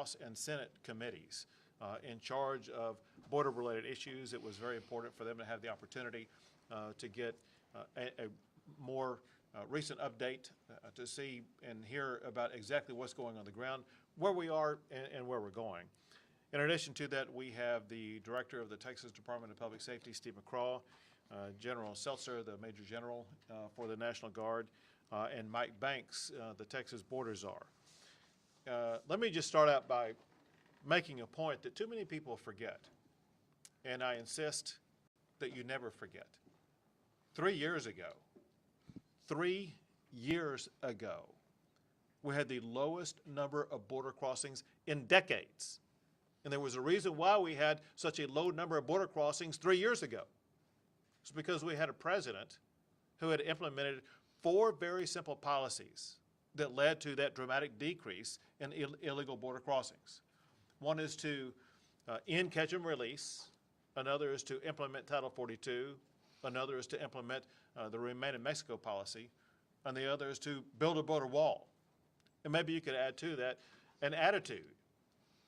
House and Senate committees in charge of border-related issues. It was very important for them to have the opportunity to get a more recent update to see and hear about exactly what's going on the ground, where we are and where we're going. In addition to that, we have the Director of the Texas Department of Public Safety, Steve McCraw, General Seltzer, the Major General for the National Guard, and Mike Banks, the Texas Border Czar. Let me just start out by making a point that too many people forget, and I insist that you never forget. 3 years ago, we had the lowest number of border crossings in decades. And there was a reason why we had such a low number of border crossings 3 years ago. It's because we had a president who had implemented 4 very simple policies that led to that dramatic decrease in illegal border crossings. One is to end catch and release. Another is to implement Title 42. Another is to implement the Remain in Mexico policy. And the other is to build a border wall. And maybe you could add to that an attitude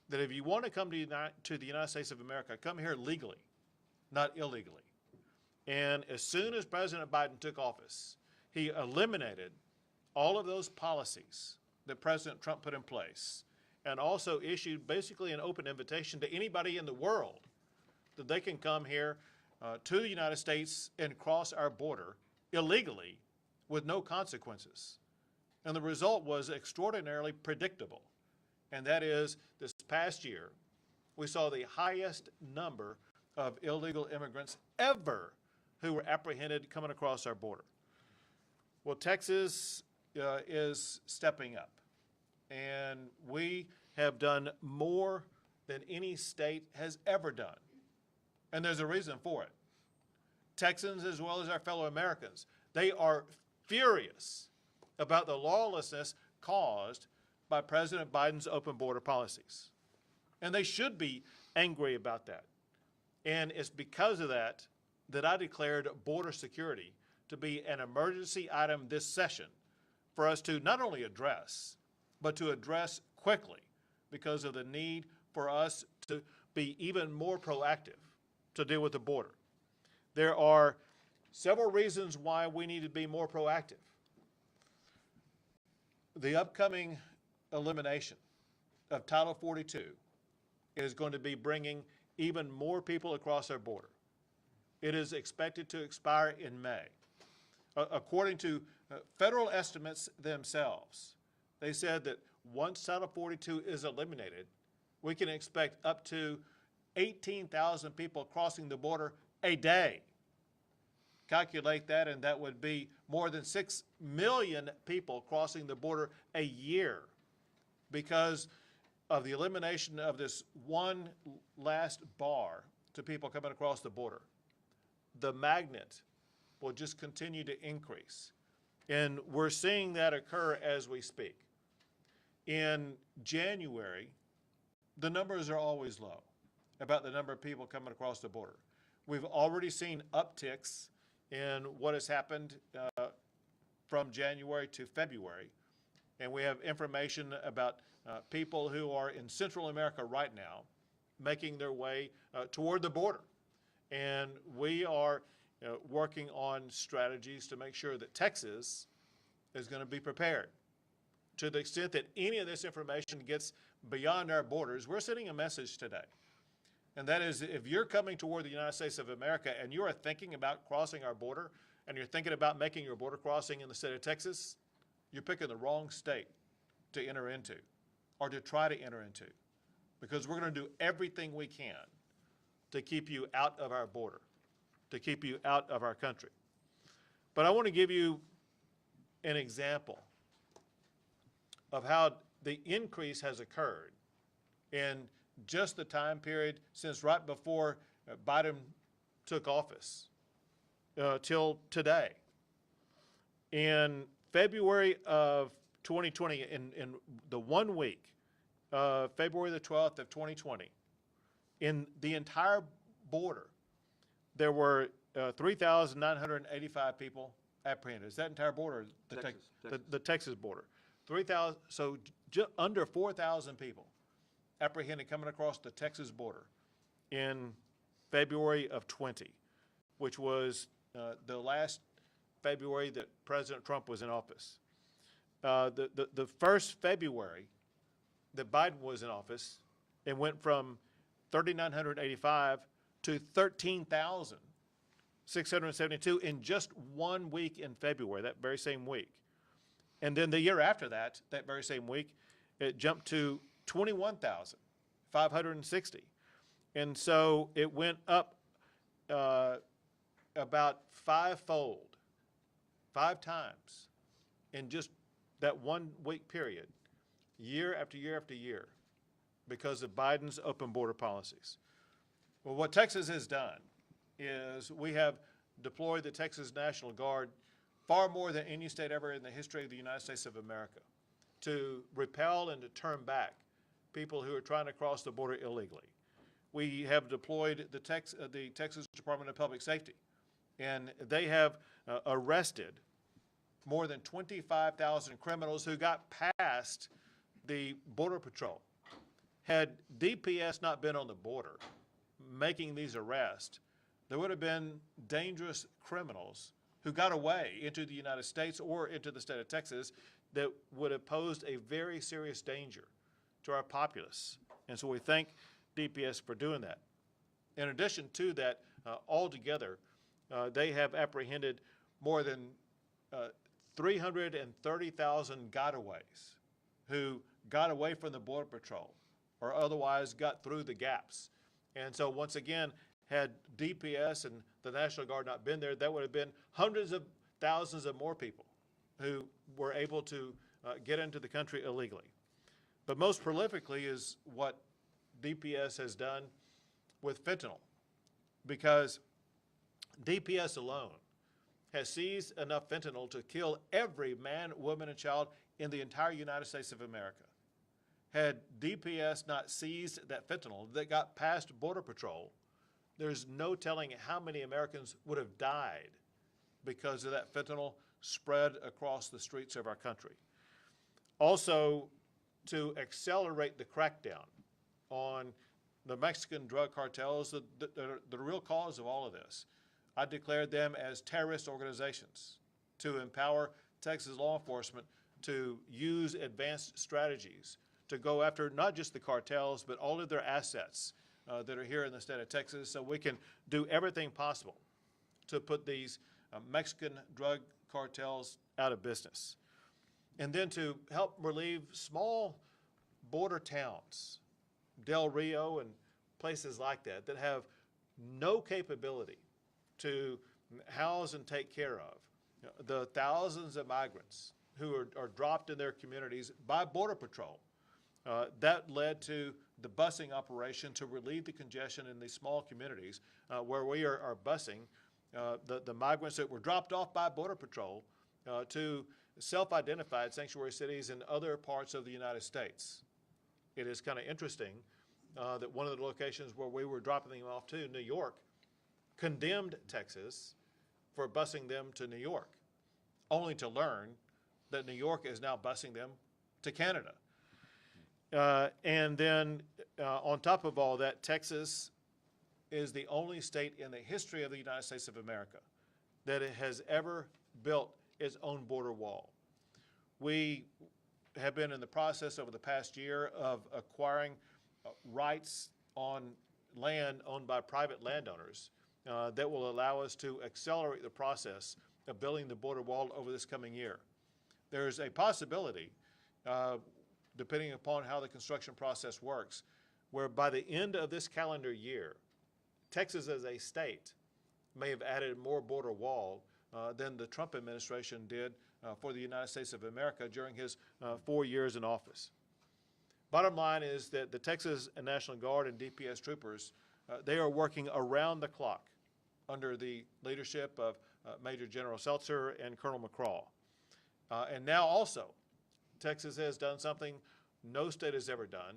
that if you want to come to the United States of America, come here legally, not illegally. And as soon as President Biden took office, he eliminated all of those policies that President Trump put in place and also issued basically an open invitation to anybody in the world that they can come here to the United States and cross our border illegally with no consequences. And the result was extraordinarily predictable. And that is, this past year, we saw the highest number of illegal immigrants ever who were apprehended coming across our border. Well, Texas is stepping up, and we have done more than any state has ever done. And there's a reason for it. Texans, as well as our fellow Americans, they are furious about the lawlessness caused by President Biden's open border policies. And they should be angry about that. And it's because of that that I declared border security to be an emergency item this session for us to not only address, but to address quickly because of the need for us to be even more proactive to deal with the border. There are several reasons why we need to be more proactive. The upcoming elimination of Title 42 is going to be bringing even more people across our border. It is expected to expire in May. According to federal estimates themselves, they said that once Title 42 is eliminated, we can expect up to 18,000 people crossing the border a day. Calculate that, and that would be more than 6 million people crossing the border a year because of the elimination of this one last bar to people coming across the border. The magnet will just continue to increase. And we're seeing that occur as we speak. In January, the numbers are always low about the number of people coming across the border. We've already seen upticks in what has happened from January to February. And we have information about people who are in Central America right now making their way toward the border. And we are working on strategies to make sure that Texas is going to be prepared. To the extent that any of this information gets beyond our borders, we're sending a message today. And that is, if you're coming toward the United States of America and you are thinking about crossing our border and you're thinking about making your border crossing in the state of Texas, you're picking the wrong state to enter into or to try to enter into, because we're going to do everything we can to keep you out of our border, to keep you out of our country. But I want to give you an example of how the increase has occurred in just the time period since right before Biden took office till today. In February of 2020, in the 1 week, February the 12th of 2020, in the entire border, there were 3,985 people apprehended. Is that entire border? The Texas border. 3,000, so under 4,000 people apprehended coming across the Texas border in February of 20, which was the last February that President Trump was in office. The first February that Biden was in office, it went from 3,985 to 13,672 in just 1 week in February, that very same week. And then the year after that, that very same week, it jumped to 21,560. And so it went up about fivefold, 5 times in just that 1 week period, year after year after year, because of Biden's open border policies. Well, what Texas has done is we have deployed the Texas National Guard far more than any state ever in the history of the United States of America to repel and to turn back people who are trying to cross the border illegally. We have deployed the Texas Department of Public Safety, and they have arrested more than 25,000 criminals who got past the Border Patrol. Had DPS not been on the border making these arrests, there would have been dangerous criminals who got away into the United States or into the state of Texas that would have posed a very serious danger to our populace. And so we thank DPS for doing that. In addition to that, altogether, they have apprehended more than 330,000 gotaways who got away from the Border Patrol or otherwise got through the gaps. And so once again, had DPS and the National Guard not been there, that would have been hundreds of thousands of more people who were able to get into the country illegally. But most prolifically is what DPS has done with fentanyl, because DPS alone has seized enough fentanyl to kill every man, woman, and child in the entire United States of America. Had DPS not seized that fentanyl that got past Border Patrol, there's no telling how many Americans would have died because of that fentanyl spread across the streets of our country. Also, to accelerate the crackdown on the Mexican drug cartels, the real cause of all of this, I declared them as terrorist organizations to empower Texas law enforcement to use advanced strategies to go after not just the cartels, but all of their assets that are here in the state of Texas, so we can do everything possible to put these Mexican drug cartels out of business. And then to help relieve small border towns, Del Rio and places like that, that have no capability to house and take care of the thousands of migrants who are dropped in their communities by Border Patrol. That led to the busing operation to relieve the congestion in these small communities where we are busing the migrants that were dropped off by Border Patrol to self-identified sanctuary cities in other parts of the United States. It is kind of interesting that one of the locations where we were dropping them off to, New York, condemned Texas for busing them to New York, only to learn that New York is now busing them to Canada. And then on top of all that, Texas is the only state in the history of the United States of America that it has ever built its own border wall. We have been in the process over the past year of acquiring rights on land owned by private landowners that will allow us to accelerate the process of building the border wall over this coming year. There's a possibility, depending upon how the construction process works, where by the end of this calendar year, Texas as a state may have added more border wall than the Trump administration did for the United States of America during his 4 years in office. Bottom line is that the Texas National Guard and DPS troopers, they are working around the clock under the leadership of Major General Seltzer and Colonel McCraw. And now also, Texas has done something no state has ever done.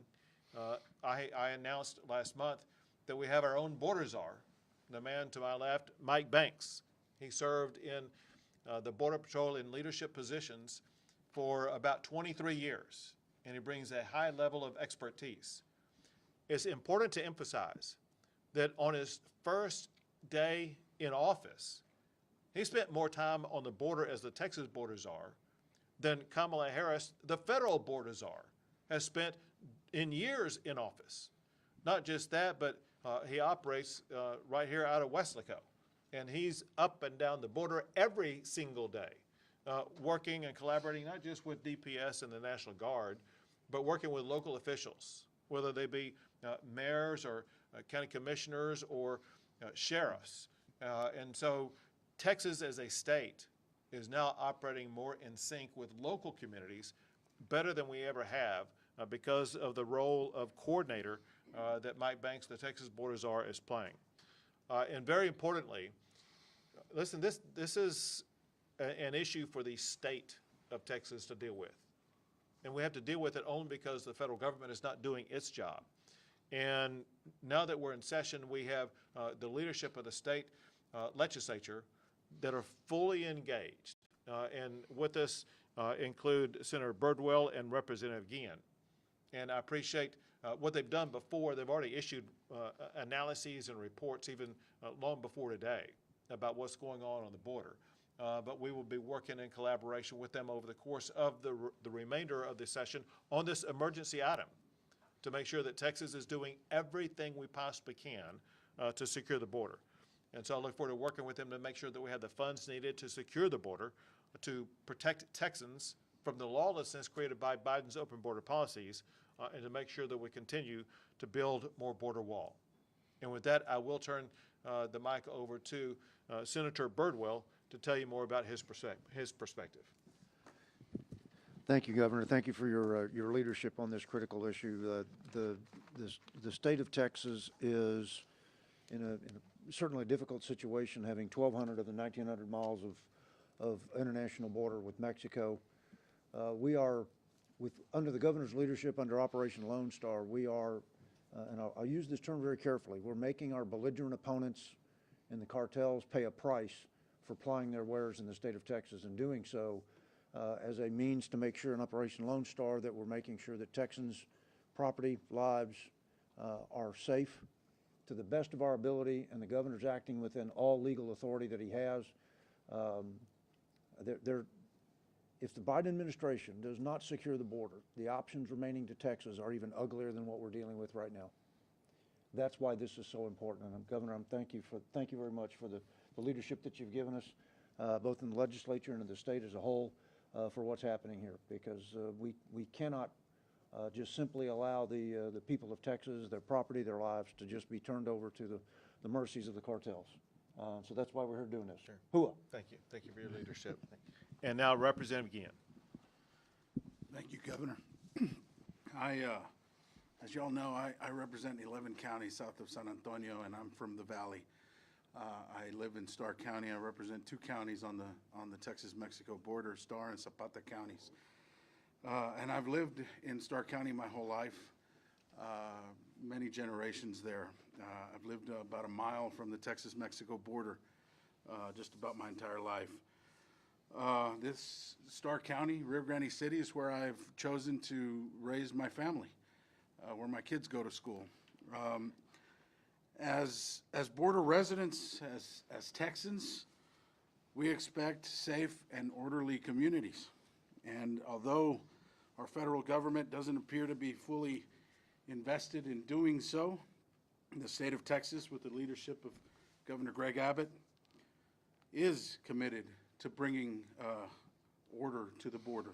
I announced last month that we have our own border czar, the man to my left, Mike Banks. He served in the Border Patrol in leadership positions for about 23 years, and he brings a high level of expertise. it's important to emphasize that on his first day in office, he spent more time on the border as the Texas border czar than Kamala Harris, the federal border czar, has spent in years in office. Not just that, but he operates right here out of Weslaco. And he's up and down the border every single day, working and collaborating not just with DPS and the National Guard, but working with local officials, whether they be mayors or county commissioners or sheriffs. And so Texas as a state is now operating more in sync with local communities better than we ever have because of the role of coordinator that Mike Banks, the Texas border czar, is playing. And very importantly, listen, this is an issue for the state of Texas to deal with. And we have to deal with it only because the federal government is not doing its job. And now that we're in session, we have the leadership of the state legislature that are fully engaged. And with us include Senator Birdwell and Representative Guillen. And I appreciate what they've done before. They've already issued analyses and reports even long before today about what's going on the border. But we will be working in collaboration with them over the course of the remainder of the session on this emergency item to make sure that Texas is doing everything we possibly can to secure the border. And so I look forward to working with them to make sure that we have the funds needed to secure the border, to protect Texans from the lawlessness created by Biden's open border policies, and to make sure that we continue to build more border wall. And with that, I will turn the mic over to Senator Birdwell to tell you more about his perspective. Thank you, Governor. Thank you for your leadership on this critical issue. The state of Texas is in a certainly difficult situation, having 1,200 of the 1,900 miles of international border with Mexico. We are, under the governor's leadership, under Operation Lone Star, we are, and I'll use this term very carefully, we're making our belligerent opponents in the cartels pay a price for plying their wares in the state of Texas, and doing so as a means to make sure in Operation Lone Star that we're making sure that Texans' property, lives are safe to the best of our ability, and the governor's acting within all legal authority that he has. If the Biden administration does not secure the border, the options remaining to Texas are even uglier than what we're dealing with right now. That's why this is so important. And Governor, thank you very much for the leadership that you've given us, both in the legislature and in the state as a whole, for what's happening here. Because we cannot just simply allow the people of Texas, their property, their lives, to just be turned over to the mercies of the cartels. So that's why we're here doing this. Sure. Hooah. Thank you. Thank you for your leadership. And now Representative Guillen. Thank you, Governor. As you all know, I represent 11 counties south of San Antonio, and I'm from the Valley. I live in Starr County. I represent 2 counties on the Texas-Mexico border, Starr and Zapata counties. And I've lived in Starr County my whole life, many generations there. I've lived about a mile from the Texas-Mexico border just about my entire life. This Starr County, Rio Grande City, is where I've chosen to raise my family, where my kids go to school. As border residents, as Texans, we expect safe and orderly communities. And although our federal government doesn't appear to be fully invested in doing so, the state of Texas, with the leadership of Governor Greg Abbott, is committed to bringing order to the border.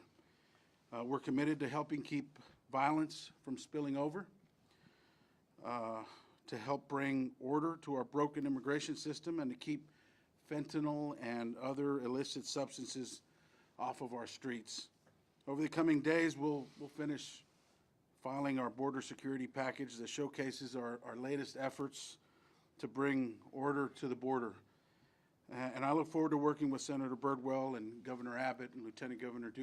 We're committed to helping keep violence from spilling over, to help bring order to our broken immigration system, and to keep fentanyl and other illicit substances off of our streets. Over the coming days, we'll finish filing our border security package that showcases our latest efforts to bring order to the border. And I look forward to working with Senator Birdwell and Governor Abbott and Lieutenant Governor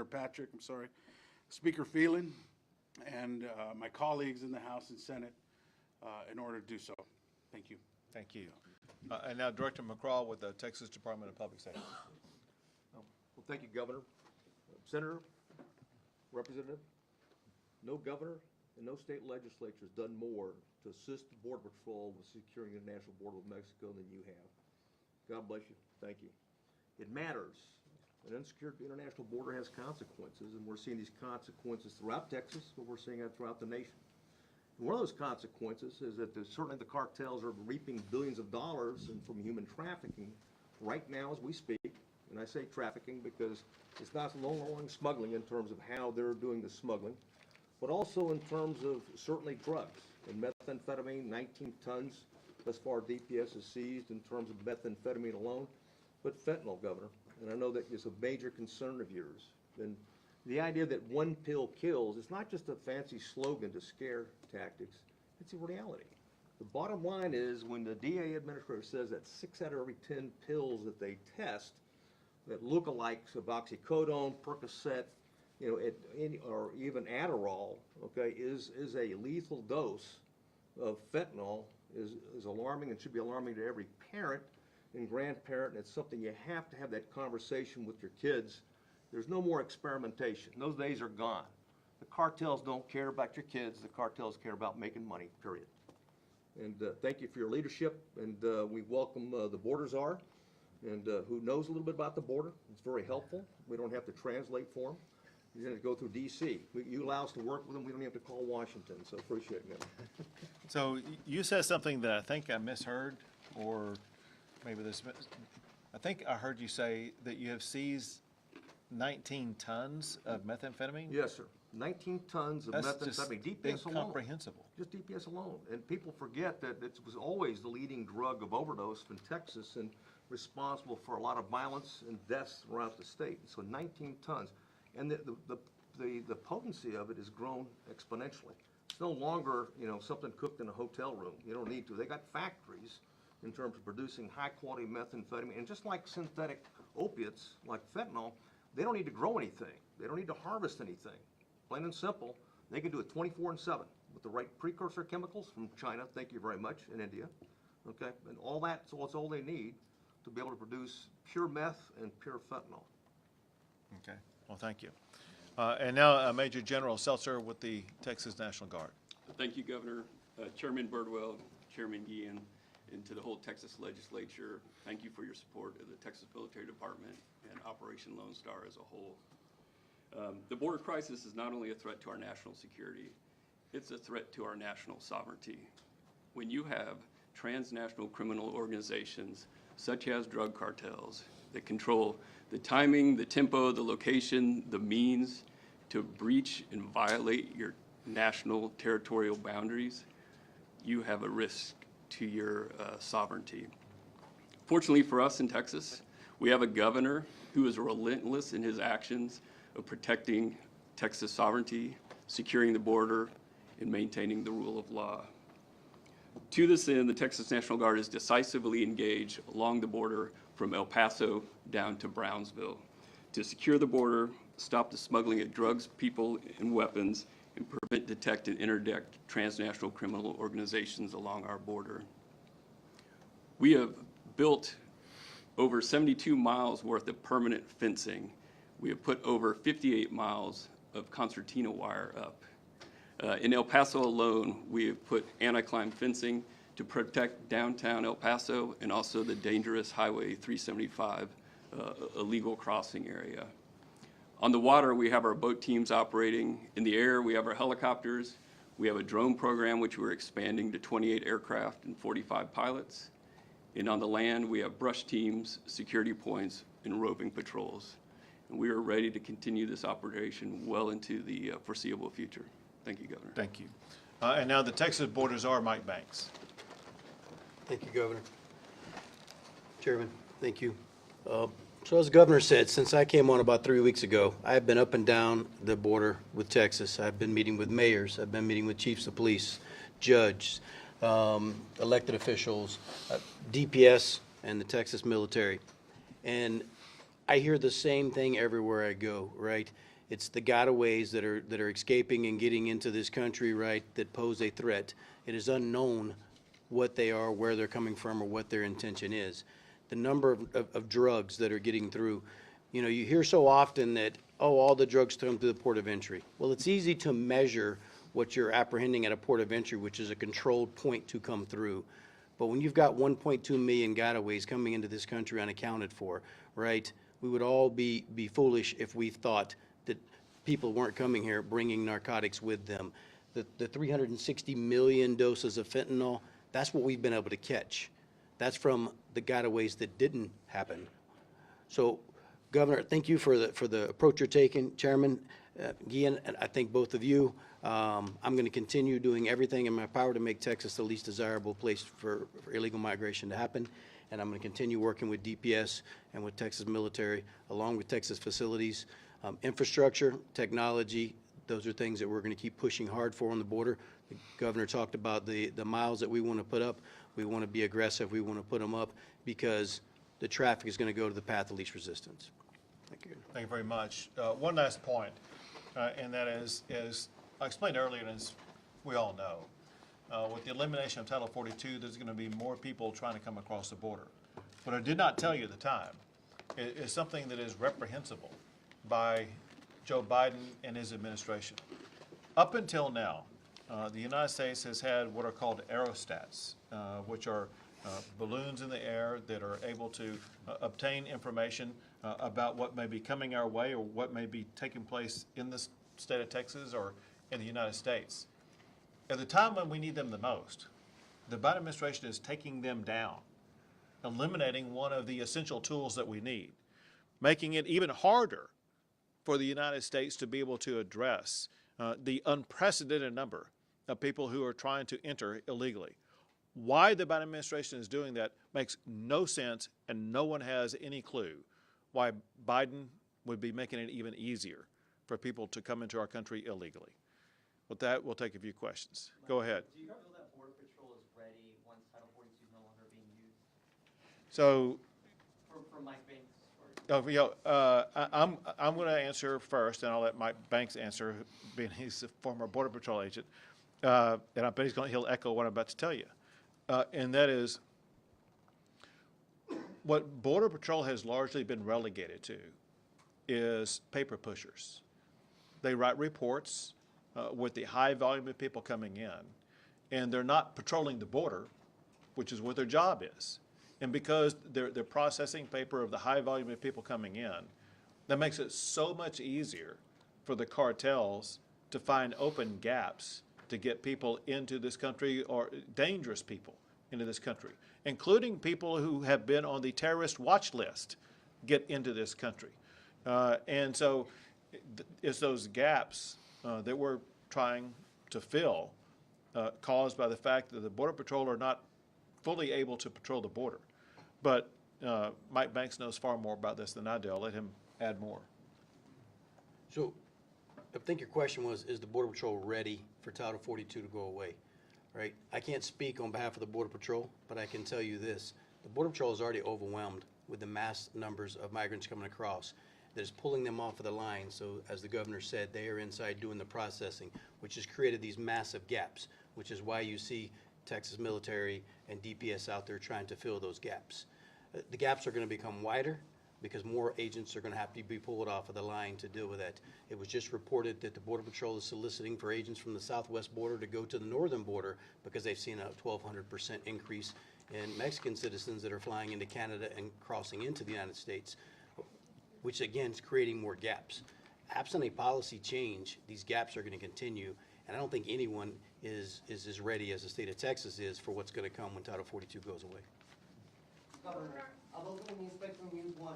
Patrick, Speaker Phelan, and my colleagues in the House and Senate in order to do so. Thank you. Thank you. And now Director McCraw with the Texas Department of Public Safety. Well, thank you, Governor. Senator, Representative, no governor and no state legislature has done more to assist the Border Patrol with securing the national border with Mexico than you have. God bless you. Thank you. It matters. An unsecured international border has consequences, and we're seeing these consequences throughout Texas, but we're seeing it throughout the nation. And one of those consequences is that certainly the cartels are reaping billions of dollars from human trafficking right now as we speak. And I say trafficking because it's not no longer smuggling in terms of how they're doing the smuggling, but also in terms of certainly drugs. And methamphetamine, 19 tons thus far DPS has seized in terms of methamphetamine alone, but fentanyl, Governor. And I know that is a major concern of yours. And the idea that one pill kills is not just a fancy slogan to scare tactics, it's a reality. The bottom line is when the DA administrator says that 6 out of every 10 pills that they test that lookalikes of oxycodone, Percocet, or even Adderall, okay, is a lethal dose of fentanyl is alarming and should be alarming to every parent and grandparent, and it's something you have to have that conversation with your kids. There's no more experimentation. Those days are gone. The cartels don't care about your kids. The cartels care about making money, period. And thank you for your leadership, and we welcome the border czar, and who knows a little bit about the border. It's very helpful. We don't have to translate for him. He's going to go through D.C. You allow us to work with him. We don't have to call Washington, so appreciate it. So you said something that I think I misheard, or maybe I think I heard you say that you have seized 19 tons of methamphetamine? Yes, sir. 19 tons of That's just methamphetamine, DPS alone. incomprehensible. Just DPS alone. And people forget that it was always the leading drug of overdose in Texas and responsible for a lot of violence and deaths throughout the state. So 19 tons. And the potency of it has grown exponentially. It's no longer, something cooked in a hotel room. You don't need to. They got factories in terms of producing high-quality methamphetamine. And just like synthetic opiates, like fentanyl, they don't need to grow anything. They don't need to harvest anything. Plain and simple, they can do it 24/7 with the right precursor chemicals from China, thank you very much, and India, okay? And all that, so it's all they need to be able to produce pure meth and pure fentanyl. Okay, well, thank you. And now Major General Seltzer with the Texas National Guard. Thank you, Governor. Chairman Birdwell, Chairman Guillen, and to the whole Texas legislature, thank you for your support of the Texas Military Department and Operation Lone Star as a whole. The border crisis is not only a threat to our national security, it's a threat to our national sovereignty. When you have transnational criminal organizations, such as drug cartels, that control the timing, the tempo, the location, the means to breach and violate your national territorial boundaries, you have a risk to your sovereignty. Fortunately for us in Texas, we have a governor who is relentless in his actions of protecting Texas sovereignty, securing the border, and maintaining the rule of law. To this end, the Texas National Guard is decisively engaged along the border from El Paso down to Brownsville to secure the border, stop the smuggling of drugs, people, and weapons, and prevent, detect, and interdict transnational criminal organizations along our border. We have built over 72 miles worth of permanent fencing. We have put over 58 miles of concertina wire up. In El Paso alone, we have put anti-climb fencing to protect downtown El Paso and also the dangerous Highway 375 illegal crossing area. On the water, we have our boat teams operating. In the air, we have our helicopters. We have a drone program, which we're expanding to 28 aircraft and 45 pilots. And on the land, we have brush teams, security points, and roving patrols. And we are ready to continue this operation well into the foreseeable future. Thank you, Governor. Thank you. And now the Texas Border Czar, Mike Banks. Thank you, Governor. Chairman, thank you. So as the Governor said, since I came on about 3 weeks ago, I have been up and down the border with Texas. I've been meeting with mayors. I've been meeting with chiefs of police, judges, elected officials, DPS, and the Texas military. And I hear the same thing everywhere I go, right? It's the gotaways that are escaping and getting into this country, right, that pose a threat. It is unknown what they are, where they're coming from, or what their intention is. The number of drugs that are getting through, you hear so often that, oh, all the drugs come through the port of entry. Well, it's easy to measure what you're apprehending at a port of entry, which is a controlled point to come through. But when you've got 1.2 million gotaways coming into this country unaccounted for, right, we would all be foolish if we thought that people weren't coming here bringing narcotics with them. The 360 million doses of fentanyl, that's what we've been able to catch. That's from the gotaways that didn't happen. So, Governor, thank you for the approach you're taking. Chairman Guillen, and I thank both of you. I'm going to continue doing everything in my power to make Texas the least desirable place for illegal migration to happen. And I'm going to continue working with DPS and with Texas military, along with Texas facilities. Infrastructure, technology, those are things that we're going to keep pushing hard for on the border. The governor talked about the miles that we want to put up. We want to be aggressive. We want to put them up because the traffic is going to go to the path of least resistance. Thank you. Thank you very much. One last point, and that is I explained earlier, and as we all know, with the elimination of Title 42, there's going to be more people trying to come across the border. What I did not tell you at the time is something that is reprehensible by Joe Biden and his administration. Up until now, the United States has had what are called aerostats, which are balloons in the air that are able to obtain information about what may be coming our way or what may be taking place in the state of Texas or in the United States. At the time when we need them the most, the Biden administration is taking them down, eliminating one of the essential tools that we need, making it even harder for the United States to be able to address the unprecedented number of people who are trying to enter illegally. Why the Biden administration is doing that makes no sense, and no one has any clue why Biden would be making it even easier for people to come into our country illegally. With that, we'll take a few questions. Go ahead. Do you feel that Border Patrol is ready once Title 42 is no longer being used? So, From Mike Banks? I'm going to answer first, and I'll let Mike Banks answer, being he's a former Border Patrol agent. And I bet he'll echo what I'm about to tell you. And that is, what Border Patrol has largely been relegated to is paper pushers. They write reports with the high volume of people coming in, and they're not patrolling the border, which is what their job is. And because they're processing paper of the high volume of people coming in, that makes it so much easier for the cartels to find open gaps to get people into this country, or dangerous people into this country, including people who have been on the terrorist watch list, get into this country. And so it's those gaps that we're trying to fill, caused by the fact that the Border Patrol are not fully able to patrol the border. But Mike Banks knows far more about this than I do. I'll let him add more. So I think your question was, is the Border Patrol ready for Title 42 to go away, right? I can't speak on behalf of the Border Patrol, but I can tell you this. The Border Patrol is already overwhelmed with the mass numbers of migrants coming across that is pulling them off of the line. So as the governor said, they are inside doing the processing, which has created these massive gaps, which is why you see Texas military and DPS out there trying to fill those gaps. The gaps are going to become wider because more agents are going to have to be pulled off of the line to deal with that. It was just reported that the Border Patrol is soliciting for agents from the southwest border to go to the northern border because they've seen a 1,200% increase in Mexican citizens that are flying into Canada and crossing into the United States, which again is creating more gaps. Absent a policy change, these gaps are going to continue, and I don't think anyone is as ready as the state of Texas is for what's going to come when Title 42 goes away. Governor, Adolfo Inspector News 1.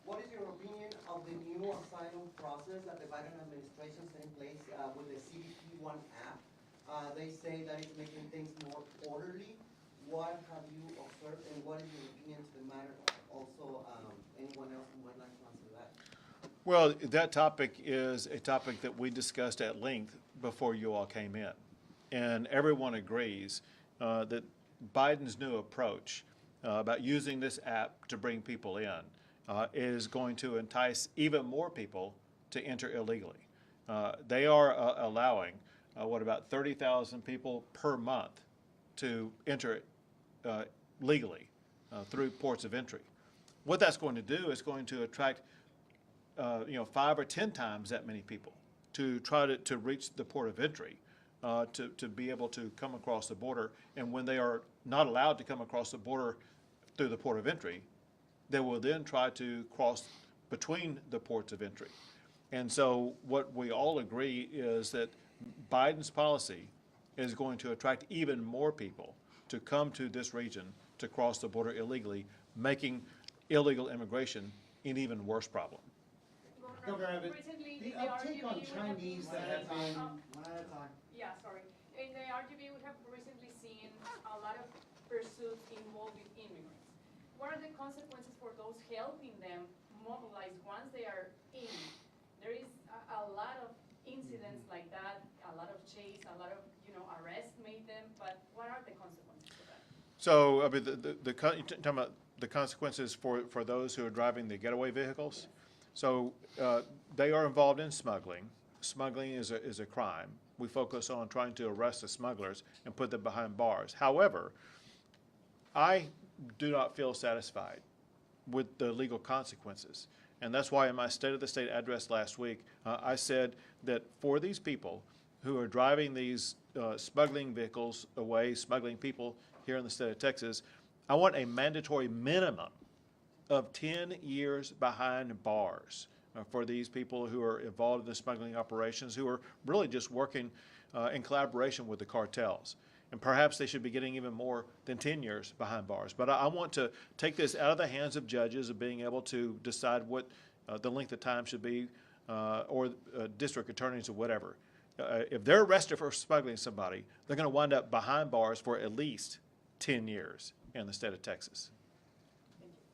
What is your opinion of the new asylum process that the Biden administration set in place with the CBP One app? They say that it's making things more orderly. What have you observed, and what is your opinion to the matter? Also, anyone else who might like to answer that? Well, that topic is a topic that we discussed at length before you all came in. And everyone agrees that Biden's new approach about using this app to bring people in is going to entice even more people to enter illegally. They are allowing, about 30,000 people per month to enter legally through ports of entry. What that's going to do is going to attract 5 or 10 times that many people to try to reach the port of entry to be able to come across the border. And when they are not allowed to come across the border through the port of entry, they will then try to cross between the ports of entry. And so what we all agree is that Biden's policy is going to attract even more people to come to this region to cross the border illegally, making illegal immigration an even worse problem. Governor Abbott, Recently, the in uptake on RGB, Chinese that have been, One at a time. Yeah, sorry. In the RGB, we have recently seen a lot of pursuits involving immigrants. What are the consequences for those helping them mobilize once they are in? There is a lot of incidents like that, a lot of chase, a lot of, arrests made them, but what are the consequences for that? So, I mean, you're talking about the consequences for those who are driving the getaway vehicles? So, they are involved in smuggling. Smuggling is a crime. We focus on trying to arrest the smugglers and put them behind bars. However, I do not feel satisfied with the legal consequences. And that's why in my State of the State address last week, I said that for these people who are driving these smuggling vehicles away, smuggling people here in the state of Texas, I want a mandatory minimum of 10 years behind bars for these people who are involved in the smuggling operations, who are really just working in collaboration with the cartels. And perhaps they should be getting even more than 10 years behind bars. But I want to take this out of the hands of judges of being able to decide what the length of time should be, or district attorneys or whatever. If they're arrested for smuggling somebody, they're going to wind up behind bars for at least 10 years in the state of Texas.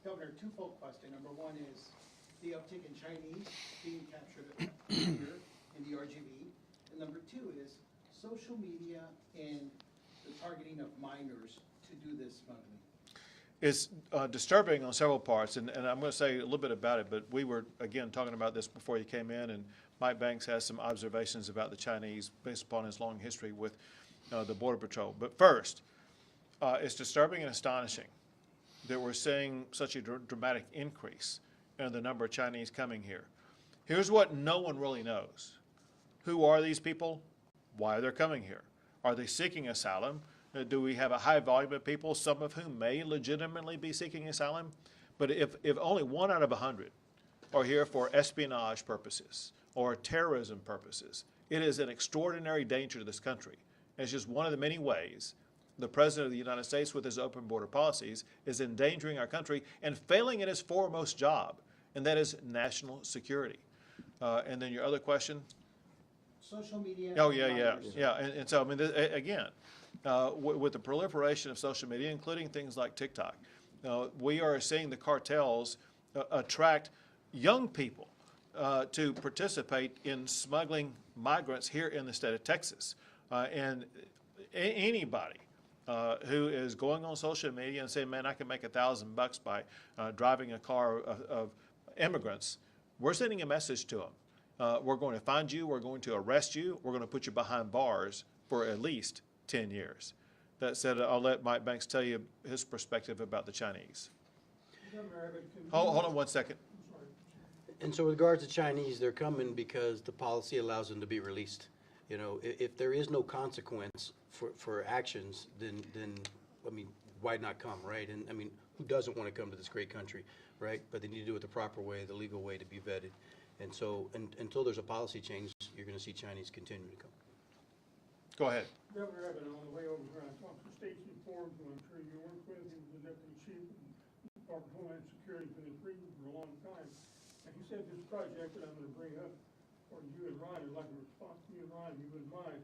Governor, twofold question. Number one is the uptick in Chinese being captured here in the RGB. And number two is social media and the targeting of minors to do this smuggling. It's disturbing on several parts, and I'm going to say a little bit about it, but we were, again, talking about this before you came in, and Mike Banks has some observations about the Chinese based upon his long history with the Border Patrol. But first, it's disturbing and astonishing that we're seeing such a dramatic increase in the number of Chinese coming here. Here's what no one really knows. Who are these people? Why are they coming here? Are they seeking asylum? Do we have a high volume of people, some of whom may legitimately be seeking asylum? But if only 1 out of 100 are here for espionage purposes or terrorism purposes, it is an extraordinary danger to this country. It's just one of the many ways the President of the United States, with his open border policies, is endangering our country and failing at his foremost job, and that is national security. And then your other question? Social media. Oh, and yeah. minors. And so, I mean, again, with the proliferation of social media, including things like TikTok, we are seeing the cartels attract young people to participate in smuggling migrants here in the state of Texas. And anybody who is going on social media and saying, man, I can make $1,000 by driving a car of immigrants, we're sending a message to them. We're going to find you, we're going to arrest you, we're going to put you behind bars for at least 10 years. That said, I'll let Mike Banks tell you his perspective about the Chinese. Hold on one second. And so with regards to Chinese, they're coming because the policy allows them to be released. You know, if there is no consequence for actions, then I mean, why not come, right? And I mean, who doesn't want to come to this great country, right? But they need to do it the proper way, the legal way, to be vetted. And so until there's a policy change, you're going to see Chinese continue to come. Go ahead. Governor Abbott, on the way over here, I talked to Stacy Forbes, who I'm sure you worked with. He was the deputy chief of the Department of Homeland Security for this region for a long time. And he said this project that I'm going to bring up for you and Ryan, I'd like a response from you and Ryan, if you wouldn't mind.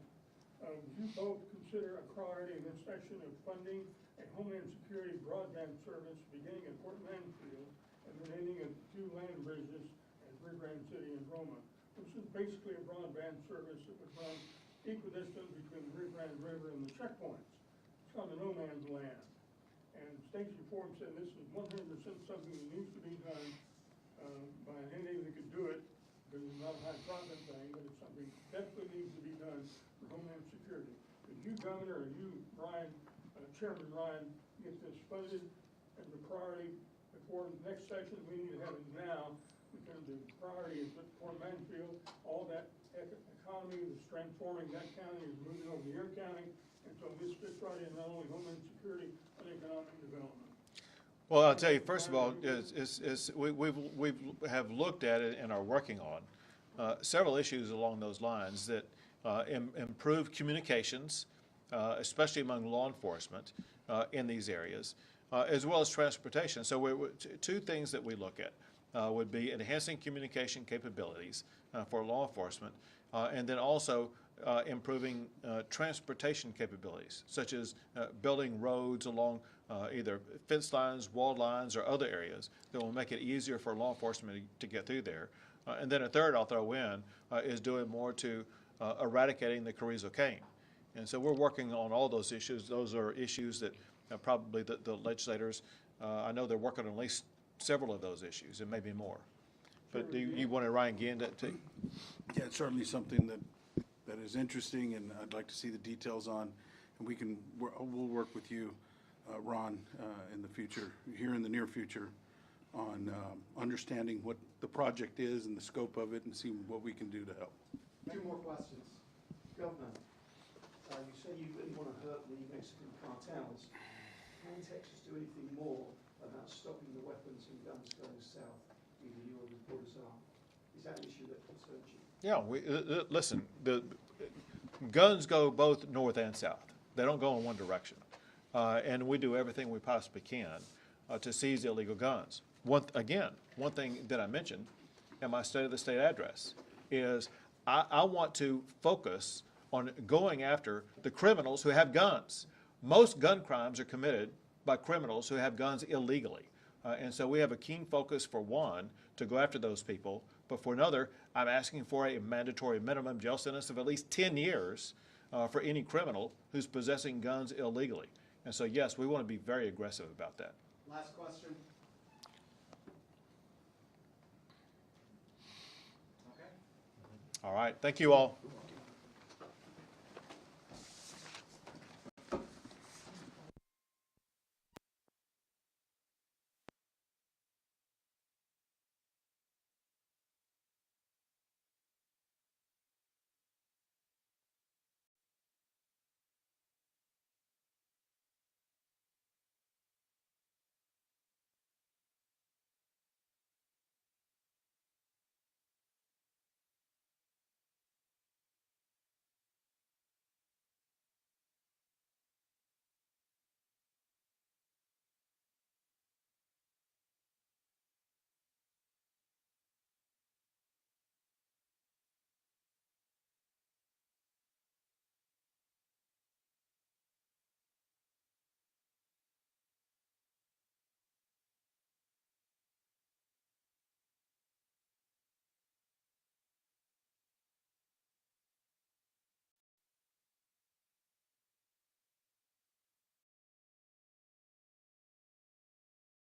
Would you both consider a priority in this section of funding a Homeland Security broadband service beginning at Fort Mansfield and then ending at 2 land bridges at Rio Grande City and Roma? This is basically a broadband service that would run equidistant between the Rio Grande River and the checkpoints. It's on the no man's land. And Stacy Forbes said this is 100% something that needs to be done by anybody that could do it, because it's not a high profit thing, but it's something that definitely needs to be done for Homeland Security. Could you, Governor, or you, Ryan, Chairman Ryan, get this funded as a priority before the next session? We need to have it now, because the priority is at Fort Mansfield, all that economy that's transforming that county is moving over to your county. And so this fits right in not only homeland security, but economic development. Well, I'll tell you, first of all, we have looked at it and are working on several issues along those lines that improve communications, especially among law enforcement in these areas, as well as transportation. So two things that we look at would be enhancing communication capabilities for law enforcement, and then also improving transportation capabilities, such as building roads along either fence lines, wall lines, or other areas that will make it easier for law enforcement to get through there. And then a third I'll throw in is doing more to eradicating the carrizo cane. And so we're working on all those issues. Those are issues that probably the legislators, I know they're working on at least several of those issues, and maybe more. But do you want to, Ryan, get into that too? Yeah, it's certainly something that is interesting, and I'd like to see the details on, and we'll work with you, Ron, in the future, here in the near future, on understanding what the project is and the scope of it, and see what we can do to help. Two more questions. Governor, you say you really want to hurt the Mexican cartels. Can Texas do anything more about stopping the weapons and guns going south, either you or the borders are? Is that an issue that concerns you? Yeah, listen, the guns go both north and south. They don't go in one direction. And we do everything we possibly can to seize illegal guns. One thing that I mentioned in my State of the State address is I want to focus on going after the criminals who have guns. Most gun crimes are committed by criminals who have guns illegally. And so we have a keen focus, for one, to go after those people. But for another, I'm asking for a mandatory minimum jail sentence of at least 10 years for any criminal who's possessing guns illegally. And so, yes, we want to be very aggressive about that. Last question. Okay. All right. Thank you all.